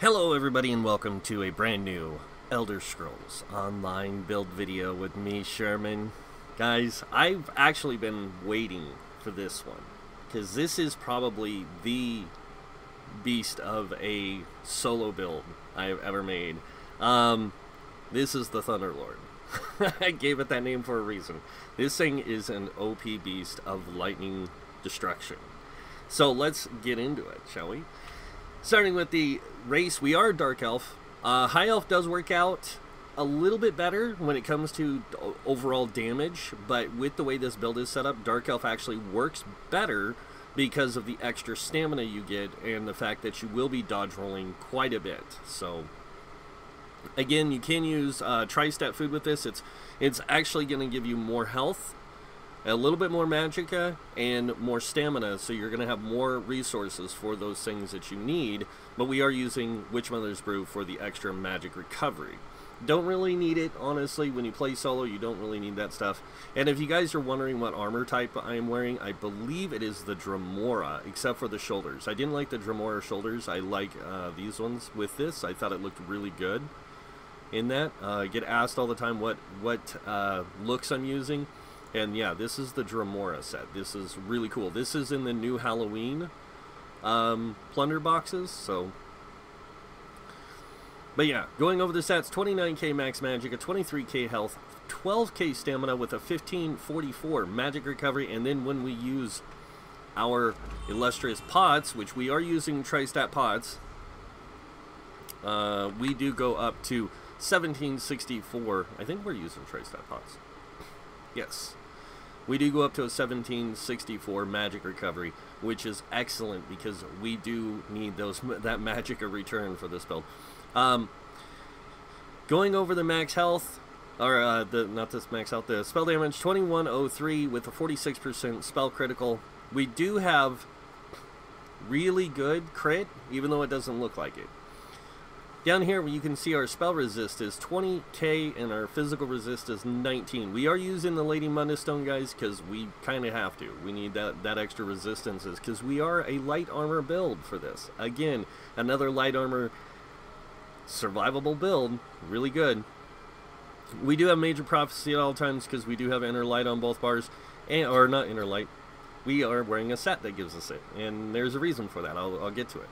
Hello everybody and welcome to a brand new Elder Scrolls Online build video with me, Sherman. Guys, I've actually been waiting for this one because this is probably the beast of a solo build I've ever made. This is the Thunderlord. I gave it that name for a reason. This thing is an OP beast of lightning destruction. So let's get into it, shall we? Starting with the race, we are Dark Elf. High Elf does work out a little bit better when it comes to overall damage, but with the way this build is set up, Dark Elf actually works better because of the extra stamina you get and the fact that you will be dodge rolling quite a bit. So, again, you can use tri-stat food with this. It's actually going to give you more health, a little bit more magicka, and more stamina, so you're going to have more resources for those things that you need, but we are using Witch Mother's Brew for the extra magic recovery. Don't really need it, honestly. When you play solo, you don't really need that stuff. And if you guys are wondering what armor type I am wearing, I believe it is the Dremora, except for the shoulders. I didn't like the Dremora shoulders. I like these ones with this. I thought it looked really good in that. I get asked all the time what looks I'm using. And yeah, this is the Dremora set. This is really cool. This is in the new Halloween plunder boxes, so. But yeah, going over the stats, 29k max magic, a 23k health, 12k stamina with a 1544 magic recovery, and then when we use our illustrious pots, which we are using tri-stat pots, we do go up to 1764. I think we're using tri-stat pots. Yes. We do go up to a 1764 magic recovery, which is excellent because we do need that magic a return for this build. Going over the max health, or not this max health, the spell damage, 2103 with a 46% spell critical. We do have really good crit, even though it doesn't look like it. Down here, you can see our spell resist is 20k and our physical resist is 19. We are using the Lady Mundustone, guys, because we kind of have to. We need that extra resistances because we are a light armor build for this. Again, another light armor survivable build. Really good. We do have Major Prophecy at all times because we do have Inner Light on both bars. Or not Inner Light. We are wearing a set that gives us it. And there's a reason for that. I'll get to it.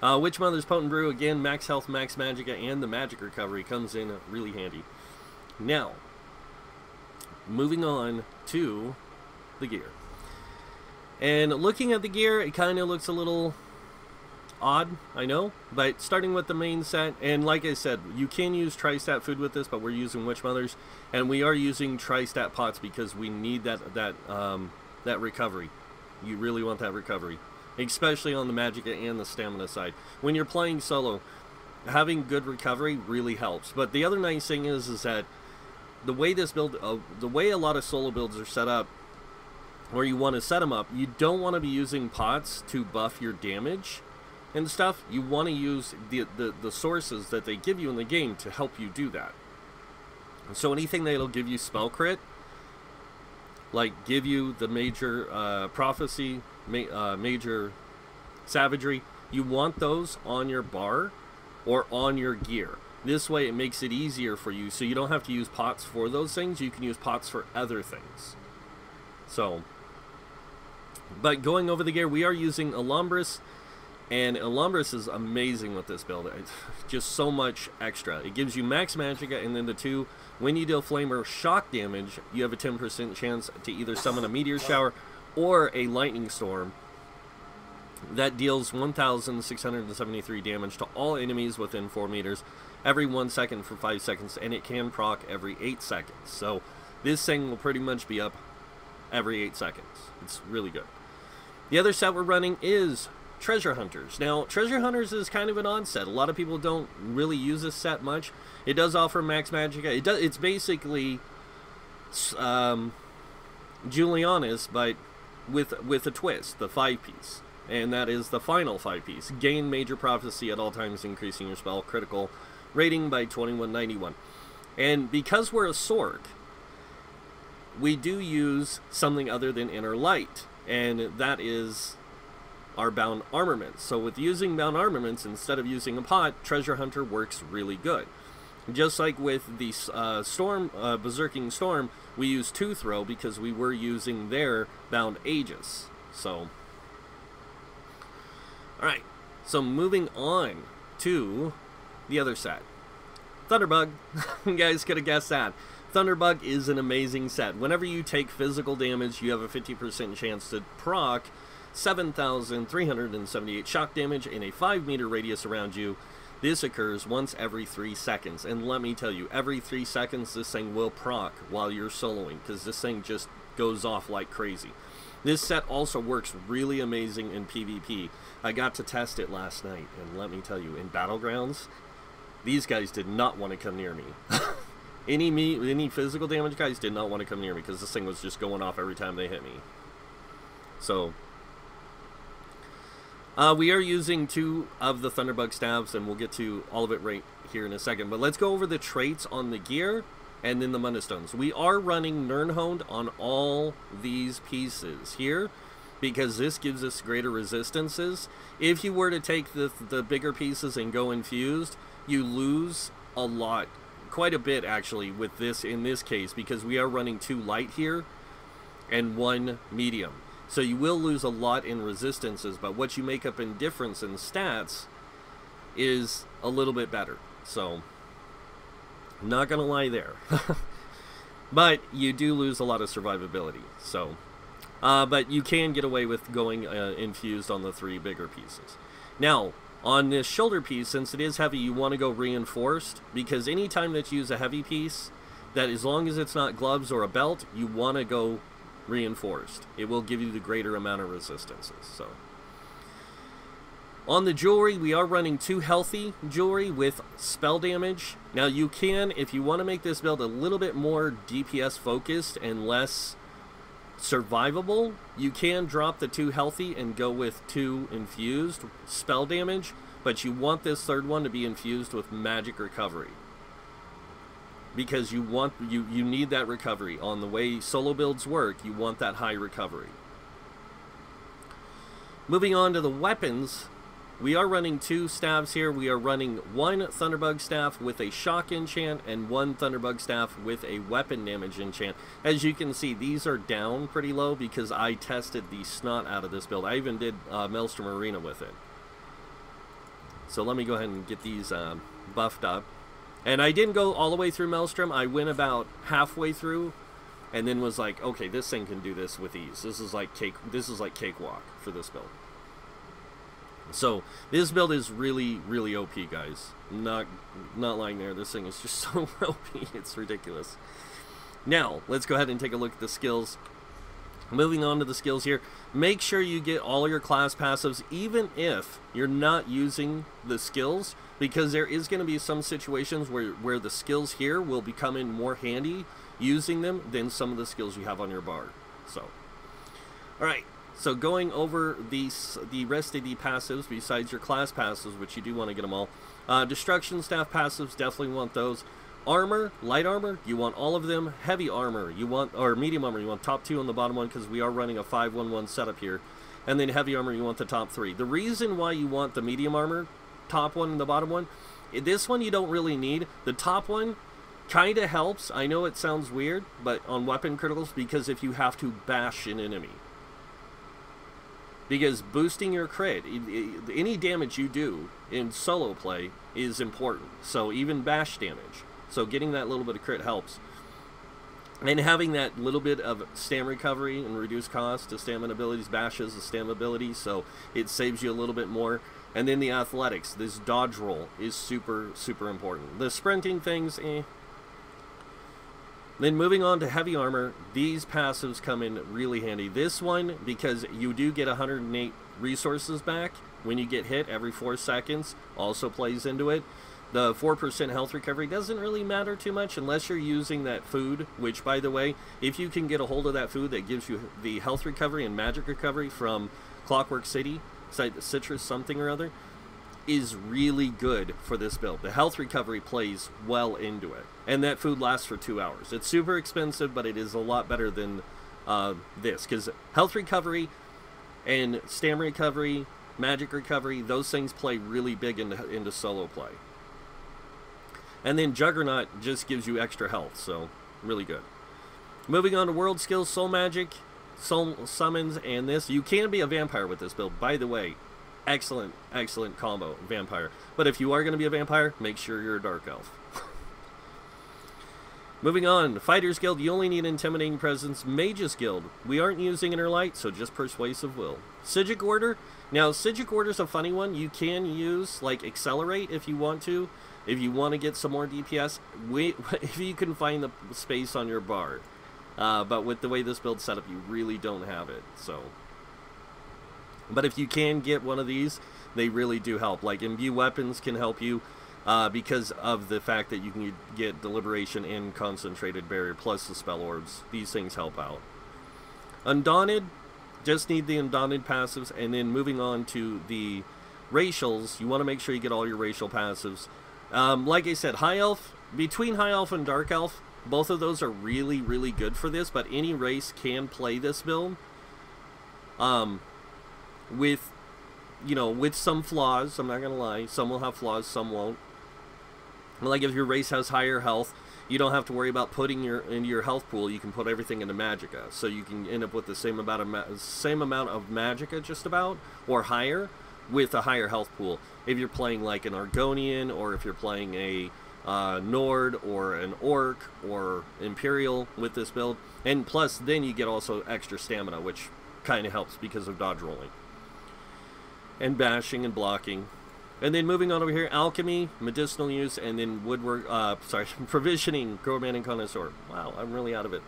Witch Mother's Potent Brew, again, max health, max magicka, and the magic recovery comes in really handy. Now, moving on to the gear. And looking at the gear, it kind of looks a little odd, I know, but starting with the main set, and like I said, you can use tri-stat food with this, but we're using Witch Mothers, and we are using tri-stat pots because we need that recovery. You really want that recovery, especially on the magicka and the stamina side. When you're playing solo, having good recovery really helps. But the other nice thing is that the way this build, the way a lot of solo builds are set up, or you want to set them up, you don't want to be using pots to buff your damage and stuff. You want to use the sources that they give you in the game to help you do that. So anything that'll give you spell crit, like give you the major prophecy, major savagery, you want those on your bar or on your gear. This way it makes it easier for you, so you don't have to use pots for those things. You can use pots for other things. So, but going over the gear, we are using Alhambris, and Alhambris is amazing with this build. It's just so much extra. It gives you max magicka, and then the two, when you deal flame or shock damage, you have a 10% chance to either summon a meteor shower or a lightning storm that deals 1,673 damage to all enemies within 4 meters every 1 second for 5 seconds, and it can proc every 8 seconds. So this thing will pretty much be up every 8 seconds. It's really good. The other set we're running is Treasure Hunters. Now, Treasure Hunters is kind of an odd set. A lot of people don't really use this set much. It does offer max magicka. It's basically Julianus, but with a twist, the 5-piece. And that is the final 5-piece. Gain Major Prophecy at all times, increasing your spell critical rating by 2191. And because we're a Sorc, we do use something other than Inner Light. And that is are bound armaments. So with using bound armaments instead of using a pot, Treasure Hunter works really good. Just like with the Berserking Storm, we use 2 throw because we were using their bound Aegis. So, alright, so moving on to the other set. Thunderbug. You guys could have guessed that. Thunderbug is an amazing set. Whenever you take physical damage, you have a 50% chance to proc 7,378 shock damage in a 5-meter radius around you. This occurs once every 3 seconds. And let me tell you, every 3 seconds this thing will proc while you're soloing, because this thing just goes off like crazy. This set also works really amazing in PvP. I got to test it last night, and let me tell you, in Battlegrounds, these guys did not want to come near me. Any physical damage guys did not want to come near me because this thing was just going off every time they hit me. So, we are using 2 of the Thunderbug staves, and we'll get to all of it right here in a second. But let's go over the traits on the gear and then the Mana Stones. We are running Nirnhoned on all these pieces here because this gives us greater resistances. If you were to take the bigger pieces and go infused, you lose a lot. Quite a bit actually with this in this case, because we are running 2 light here and 1 medium, so you will lose a lot in resistances, but what you make up in difference in stats is a little bit better. So I'm not gonna lie there. But you do lose a lot of survivability. So but you can get away with going infused on the 3 bigger pieces. Now on this shoulder piece, since it is heavy, you want to go reinforced, because anytime that you use a heavy piece, that as long as it's not gloves or a belt, you want to go reinforced. It will give you the greater amount of resistances. So, on the jewelry, we are running 2 healthy jewelry with spell damage. Now you can, if you want to make this build a little bit more DPS focused and less survivable, you can drop the 2 healthy and go with 2 infused spell damage, but you want this 3rd one to be infused with magic recovery, because you want you need that recovery. On the way solo builds work, you want that high recovery. Moving on to the weapons, we are running 2 staves here. We are running 1 Thunderbug staff with a shock enchant and 1 Thunderbug staff with a weapon damage enchant. As you can see, these are down pretty low because I tested the snot out of this build. I even did Maelstrom Arena with it. So let me go ahead and get these buffed up. And I didn't go all the way through Maelstrom. I went about halfway through and then was like, okay, this thing can do this with ease. This is like cakewalk for this build. So this build is really, really OP, guys. Not lying there. This thing is just so OP. It's ridiculous. Now, let's go ahead and take a look at the skills. Moving on to the skills here. Make sure you get all your class passives, even if you're not using the skills, because there is going to be some situations where the skills here will become in more handy using them than some of the skills you have on your bar. So, alright. So going over the rest of the passives, besides your class passives, which you do want to get them all. Destruction staff passives, definitely want those. Armor, light armor, you want all of them. Heavy armor, you want, or medium armor, you want top 2 on the bottom one, because we are running a 5-1-1 setup here. And then heavy armor, you want the top 3. The reason why you want the medium armor, top 1 and the bottom one, this one you don't really need. The top one kind of helps. I know it sounds weird, but on weapon criticals, because if you have to bash an enemy. Because boosting your crit, any damage you do in solo play is important. So even bash damage. So getting that little bit of crit helps. And having that little bit of stam recovery and reduced cost to stamina abilities, bashes a stam ability, so it saves you a little bit more. And then the athletics, this dodge roll is super, super important. The sprinting things, eh. Then moving on to heavy armor, these passives come in really handy. This one, because you do get 108 resources back when you get hit every 4 seconds, also plays into it. The 4% health recovery doesn't really matter too much unless you're using that food, which, by the way, if you can get a hold of that food that gives you the health recovery and magic recovery from Clockwork City, Citrus something or other, is really good for this build. The health recovery plays well into it, and that food lasts for 2 hours. It's super expensive, but it is a lot better than this, because health recovery And stamina recovery, magic recovery, those things play really big into solo play. And then Juggernaut just gives you extra health, so really good. Moving on to world skills, soul magic, soul summons, and this. You can be a vampire with this build, by the way. Excellent, excellent combo, vampire. But if you are going to be a vampire, make sure you're a dark elf. Moving on, Fighters Guild, you only need Intimidating Presence. Mages Guild, we aren't using Inner Light, so just Persuasive Will. Psijic Order, now Psijic Order's a funny one. You can use, like, Accelerate if you want to. If you want to get some more DPS, if you can find the space on your bar. But with the way this build's set up, you really don't have it, so. But if you can get one of these, they really do help. Like, Imbue Weapons can help you. Because of the fact that you can get Deliberation and Concentrated Barrier, plus the Spell Orbs. These things help out. Undaunted, just need the Undaunted passives, and then moving on to the racials, you want to make sure you get all your racial passives. Like I said, High Elf, between High Elf and Dark Elf, both of those are really, really good for this, but any race can play this build. With, you know, with some flaws, I'm not going to lie. Some will have flaws, some won't. Like if your race has higher health, you don't have to worry about putting into your health pool. You can put everything into Magicka, so you can end up with the same amount of Magicka, just about, or higher, with a higher health pool. If you're playing like an Argonian, or if you're playing a Nord, or an Orc, or Imperial with this build, and plus then you get also extra stamina, which kind of helps because of dodge rolling and bashing and blocking. And then moving on over here, Alchemy, Medicinal Use, and then Woodwork, Provisioning, Gourmet and Connoisseur. Wow, I'm really out of it.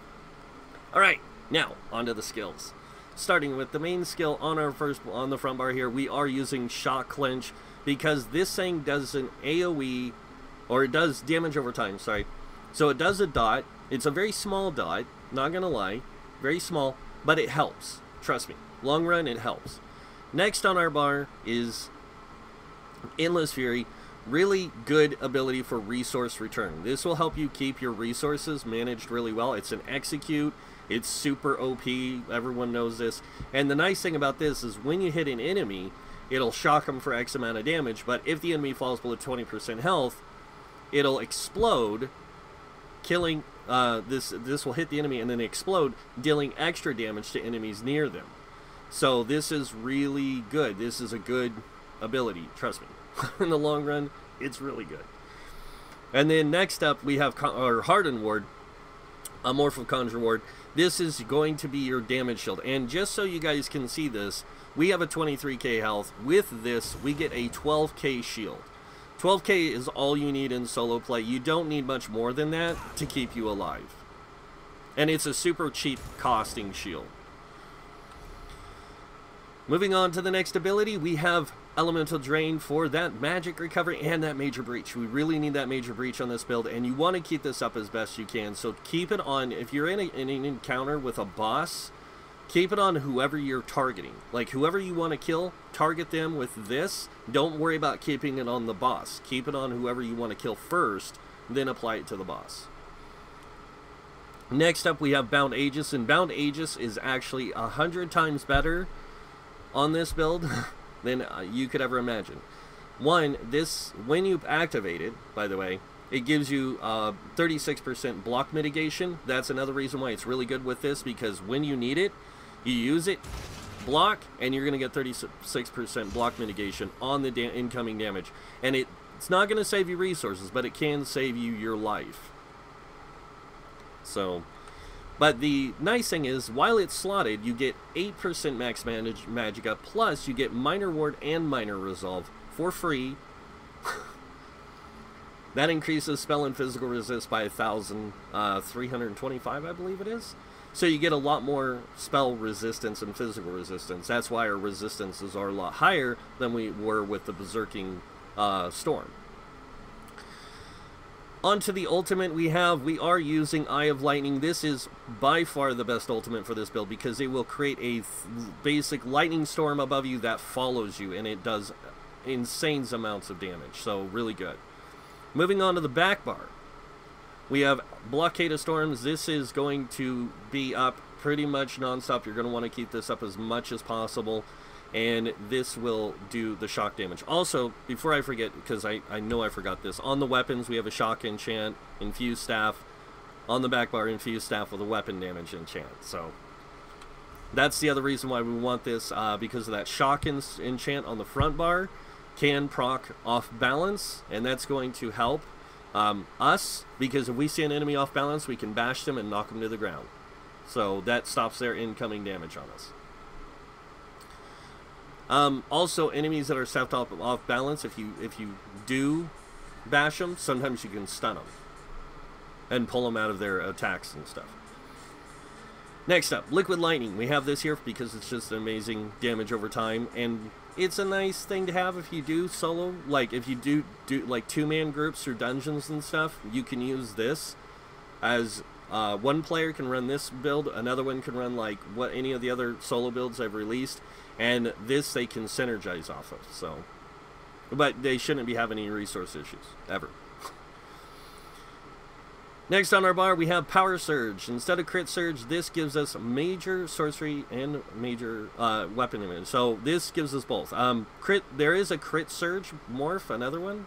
Alright, now, onto the skills. Starting with the main skill on the front bar here, we are using Shock Clench, because this thing does an AoE, or it does damage over time, sorry. So it does a dot. It's a very small dot, not gonna lie. Very small, but it helps. Trust me. Long run, it helps. Next on our bar is Endless Fury, really good ability for resource return. This will help you keep your resources managed really well. It's an execute, it's super OP, everyone knows this. And the nice thing about this is when you hit an enemy, it'll shock them for X amount of damage, but if the enemy falls below 20% health, it'll explode, killing, this will hit the enemy and then explode, dealing extra damage to enemies near them. So this is really good. This is a good ability, trust me. In the long run, it's really good. And then next up, we have our Hardened Ward, a Morph of Conjure Ward. This is going to be your damage shield. And just so you guys can see this, we have a 23k health. With this, we get a 12k shield. 12k is all you need in solo play. You don't need much more than that to keep you alive. And it's a super cheap costing shield. Moving on to the next ability, we have Elemental Drain for that magic recovery and that major breach. We really need that major breach on this build, and you want to keep this up as best you can. So keep it on. If you're in an encounter with a boss, keep it on whoever you're targeting. Like whoever you want to kill, target them with this. Don't worry about keeping it on the boss. Keep it on whoever you want to kill first, then apply it to the boss. Next up, we have Bound Aegis, and Bound Aegis is actually 100 times better on this build than you could ever imagine. One, this, when you activate it, by the way, it gives you 36% block mitigation. That's another reason why it's really good with this, because when you need it, you use it, block, and you're going to get 36% block mitigation on the incoming damage. And it's not going to save you resources, but it can save you your life. So, but the nice thing is, while it's slotted, you get 8% max Magicka, plus you get Minor Ward and Minor Resolve for free. That increases spell and physical resist by 1,325, I believe it is. So you get a lot more spell resistance and physical resistance. That's why our resistances are a lot higher than we were with the Berserking Storm. Onto the ultimate we are using Eye of Lightning. This is by far the best ultimate for this build, because it will create a basic lightning storm above you that follows you, and it does insane amounts of damage. So really good. Moving on to the back bar, we have Blockade of Storms. This is going to be up pretty much non-stop. You're going to want to keep this up as much as possible, and this will do the shock damage. Also, before I forget, because I know I forgot this, on the weapons we have a shock enchant, infused staff. On the back bar, infused staff with a weapon damage enchant. So that's the other reason why we want this, because of that shock enchant on the front bar can proc off balance, and that's going to help us, because if we see an enemy off balance, we can bash them and knock them to the ground. So that stops their incoming damage on us. Also, enemies that are set off balance, if you do bash them, sometimes you can stun them and pull them out of their attacks and stuff. Next up, Liquid Lightning. We have this here because it's just amazing damage over time, and it's a nice thing to have if you do solo. Like, if you do like 2-man groups or dungeons and stuff, you can use this as one player can run this build, another one can run like what any of the other solo builds I've released, and this they can synergize off of. So, but they shouldn't be having any resource issues ever. Next on our bar, we have Power Surge. Instead of Crit Surge, this gives us major sorcery and major weapon damage. So this gives us both. There is a Crit Surge morph, another one,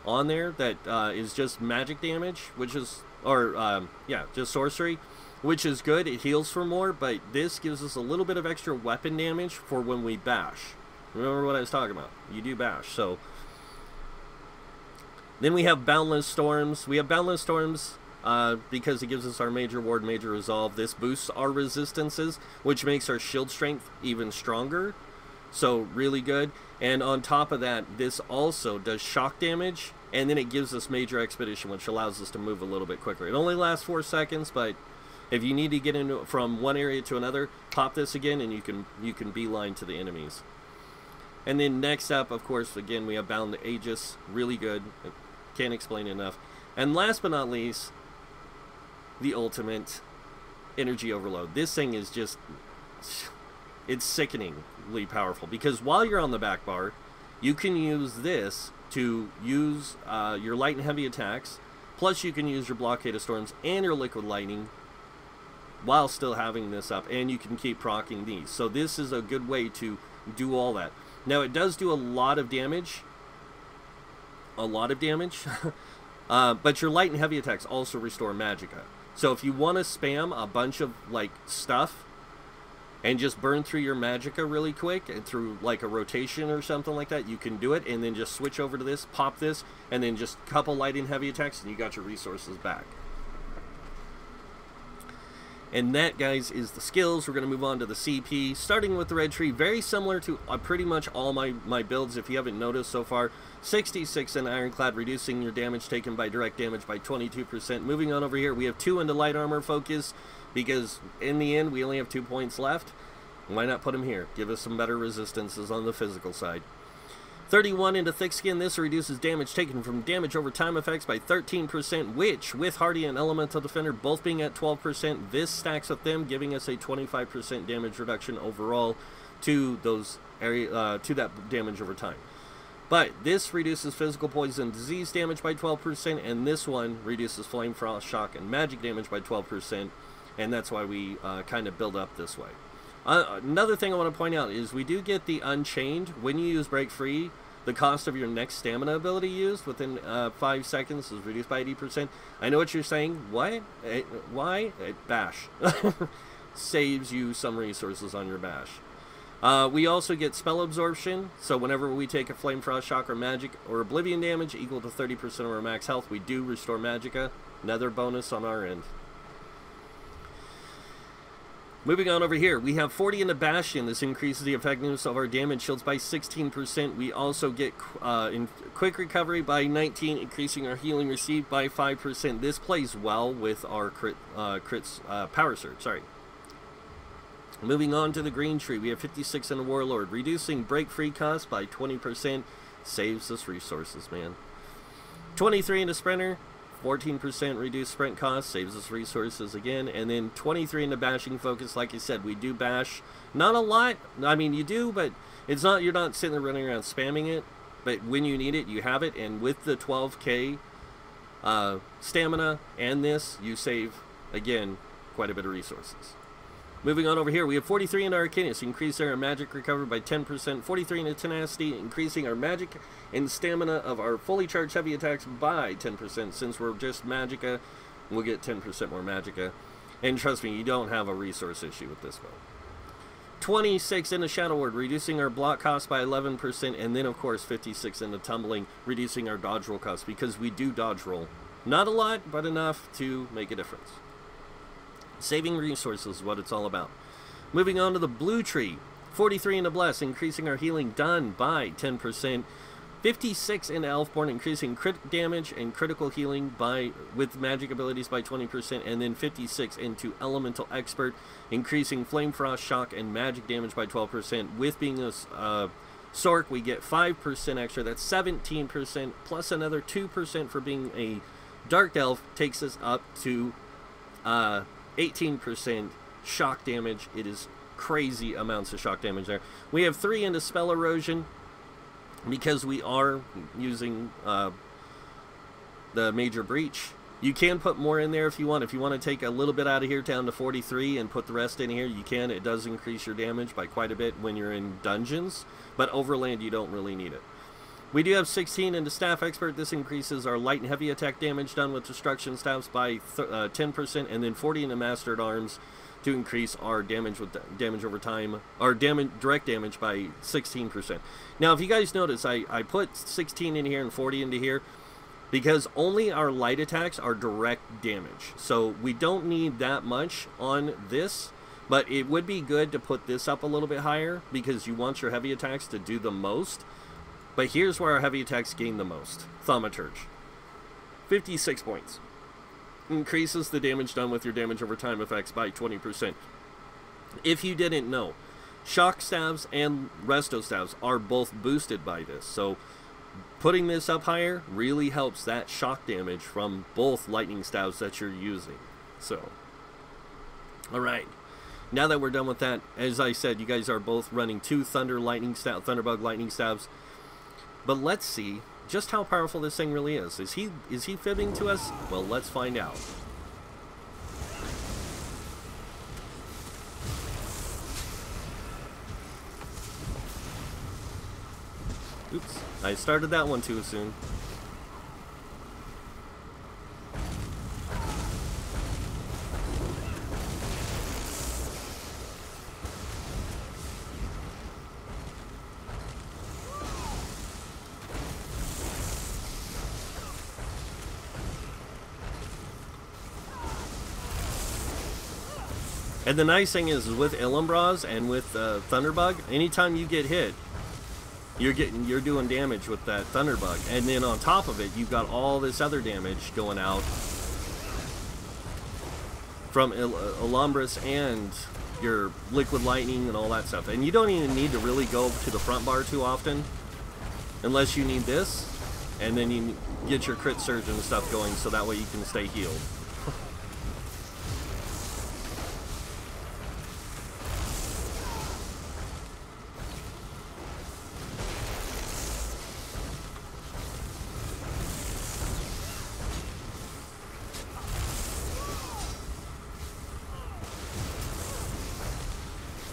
on there that is just magic damage, which is, yeah, just sorcery, which is good. It heals for more, but this gives us a little bit of extra weapon damage for when we bash. Remember what I was talking about? You do bash, so... Then we have Boundless Storms. We have Boundless Storms because it gives us our Major Ward, Major Resolve. This boosts our resistances, which makes our shield strength even stronger. So, really good. And on top of that, this also does shock damage, and then it gives us Major Expedition, which allows us to move a little bit quicker. It only lasts 4 seconds, but if you need to get into from one area to another, pop this again, and you can beeline to the enemies. And then next up, of course, again, we have Bound to Aegis. Really good. Can't explain enough. And last but not least, the ultimate energy overload. This thing is just, it's sickeningly powerful, because while you're on the back bar, you can use this to use your light and heavy attacks, plus you can use your Blockade of Storms and your Liquid Lightning while still having this up, and you can keep proccing these. So this is a good way to do all that. Now, it does do a lot of damage, but your light and heavy attacks also restore magicka. So if you want to spam a bunch of like stuff and just burn through your magicka really quick and through like a rotation or something like that, you can do it, and then just switch over to this, pop this, and then just couple light and heavy attacks, and you got your resources back. And that, guys, is the skills. We're going to move on to the CP, starting with the Red Tree. Very similar to pretty much all my builds, if you haven't noticed so far. 66 in Ironclad, reducing your damage taken by direct damage by 22%. Moving on over here, we have 2 into Light Armor Focus, because in the end, we only have 2 points left. Why not put them here? Give us some better resistances on the physical side. 31 into Thick Skin. This reduces damage taken from damage over time effects by 13%, which, with Hardy and Elemental Defender both being at 12%, this stacks with them, giving us a 25% damage reduction overall to those to that damage over time. But this reduces physical poison disease damage by 12%, and this one reduces Flame Frost, Shock, and magic damage by 12%, and that's why we kind of build up this way. Another thing I want to point out is we do get the Unchained. When you use Break Free, the cost of your next stamina ability used within 5 seconds is reduced by 80%. I know what you're saying. What? Why? Bash. Saves you some resources on your bash. We also get Spell Absorption, so whenever we take a Flame Frost, Shock, or Magic, or Oblivion damage equal to 30% of our max health, we do restore Magicka. Another bonus on our end. Moving on over here, we have 40 into Bastion. This increases the effectiveness of our damage shields by 16%. We also get in Quick Recovery by 19, increasing our healing received by 5%. This plays well with our Power Surge. Sorry. Moving on to the Green Tree, we have 56 into Warlord, reducing Break Free cost by 20%. Saves us resources, man. 23 into Sprinter. 14% reduced sprint cost, saves us resources again, and then 23 into Bashing Focus. Like I said, we do bash, not a lot. I mean, you do, but it's not, you're not sitting there running around spamming it, but when you need it, you have it, and with the 12k stamina and this, you save, again, quite a bit of resources. Moving on over here, we have 43 in Arcanus, increasing our magic recovery by 10%. 43 in Tenacity, increasing our magic and stamina of our fully charged heavy attacks by 10%. Since we're just Magicka, we'll get 10% more Magicka. And trust me, you don't have a resource issue with this bow. 26 in the Shadow Ward, reducing our block cost by 11%. And then, of course, 56 in the Tumbling, reducing our dodge roll cost. Because we do dodge roll. Not a lot, but enough to make a difference. Saving resources is what it's all about. Moving on to the Blue Tree. 43 in the Bless, increasing our healing done by 10%. 56 in Elfborn, increasing crit damage and critical healing with magic abilities by 20%. And then 56 into Elemental Expert, increasing Flame Frost, Shock, and magic damage by 12%. With being a Sorc, we get 5% extra. That's 17%, plus another 2% for being a Dark Elf, takes us up to 18% shock damage. It is crazy amounts of shock damage there. We have 3 into Spell Erosion because we are using the Major Breach. You can put more in there if you want. If you want to take a little bit out of here down to 43 and put the rest in here, you can. It does increase your damage by quite a bit when you're in dungeons, but overland you don't really need it. We do have 16 into Staff Expert. This increases our light and heavy attack damage done with destruction staffs by 10%, and then 40 into Mastered Arms to increase our damage with damage over time, our direct damage by 16%. Now, if you guys notice, I put 16 in here and 40 into here because only our light attacks are direct damage. So we don't need that much on this, but it would be good to put this up a little bit higher because you want your heavy attacks to do the most. But here's where our heavy attacks gain the most. Thaumaturge. 56 points. Increases the damage done with your damage over time effects by 20%. If you didn't know, Shock Staves and Resto Staves are both boosted by this. So putting this up higher really helps that shock damage from both Lightning Staves that you're using. So, alright. Now that we're done with that, as I said, you guys are both running 2 Thunderbug Lightning Staves. But let's see just how powerful this thing really is. Is he fibbing to us? Well, let's find out. Oops, I started that one too soon. And the nice thing is with Illumbras and with Thunderbug, anytime you get hit, you're doing damage with that Thunderbug. And then on top of it, you've got all this other damage going out from Illumbras and your Liquid Lightning and all that stuff. And you don't even need to really go to the front bar too often, unless you need this, and then you get your Crit Surge and stuff going so that way you can stay healed.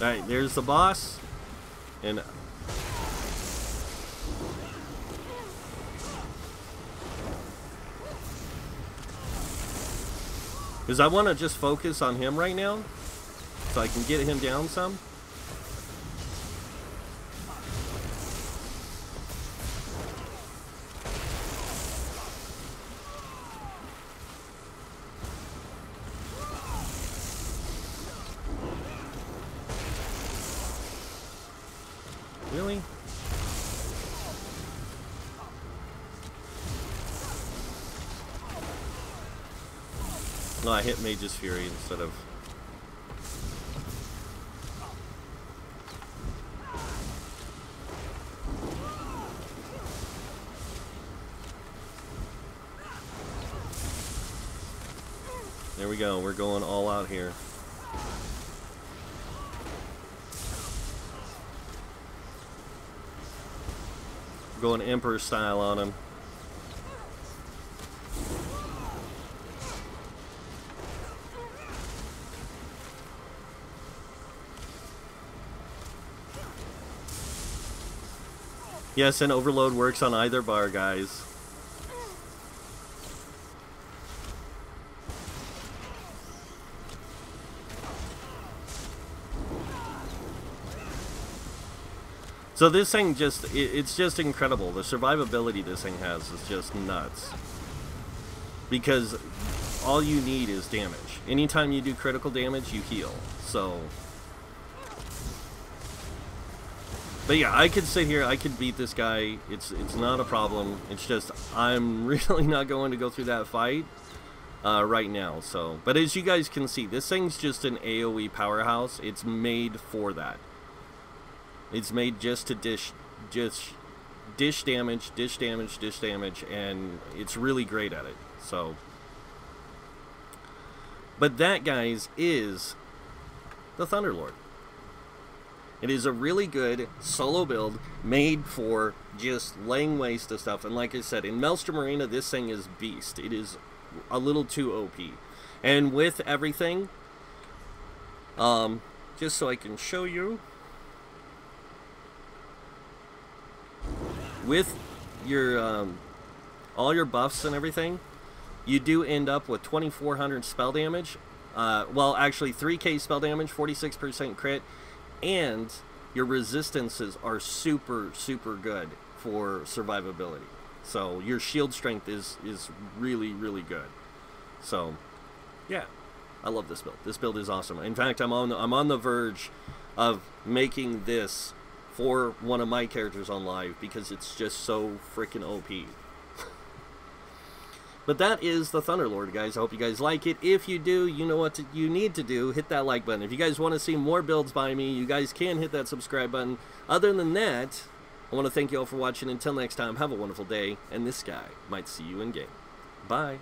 Alright, there's the boss, and because I want to just focus on him right now, so I can get him down some. Really? No, I hit Mage's Fury instead of... There we go, we're going all out here. Going Emperor style on him. Yes, and overload works on either bar, guys. So this thing just, it's just incredible. The survivability this thing has is just nuts. Because all you need is damage. Anytime you do critical damage, you heal. So... But yeah, I could sit here, I could beat this guy. It's not a problem. It's just, I'm really not going to go through that fight right now. So, but as you guys can see, this thing's just an AoE powerhouse. It's made for that. It's made just to dish damage, and it's really great at it. So, but that, guys, is the Thunderlord. It is a really good solo build made for just laying waste to stuff. And like I said, in Maelstrom Arena, this thing is beast. It is a little too OP. And with everything, just so I can show you, with your all your buffs and everything, you do end up with 2,400 spell damage. Well, actually 3k spell damage, 46% crit, and your resistances are super good for survivability. So your shield strength is really good. So yeah, I love this build. This build is awesome. In fact, I'm on the verge of making this for one of my characters on live because it's just so freaking OP. But that is the Thunderlord, guys. I hope you guys like it. If you do, you know what you need to do. Hit that like button. If you guys want to see more builds by me, you guys can hit that subscribe button. Other than that, I want to thank you all for watching. Until next time, have a wonderful day, and this guy might see you in game. Bye.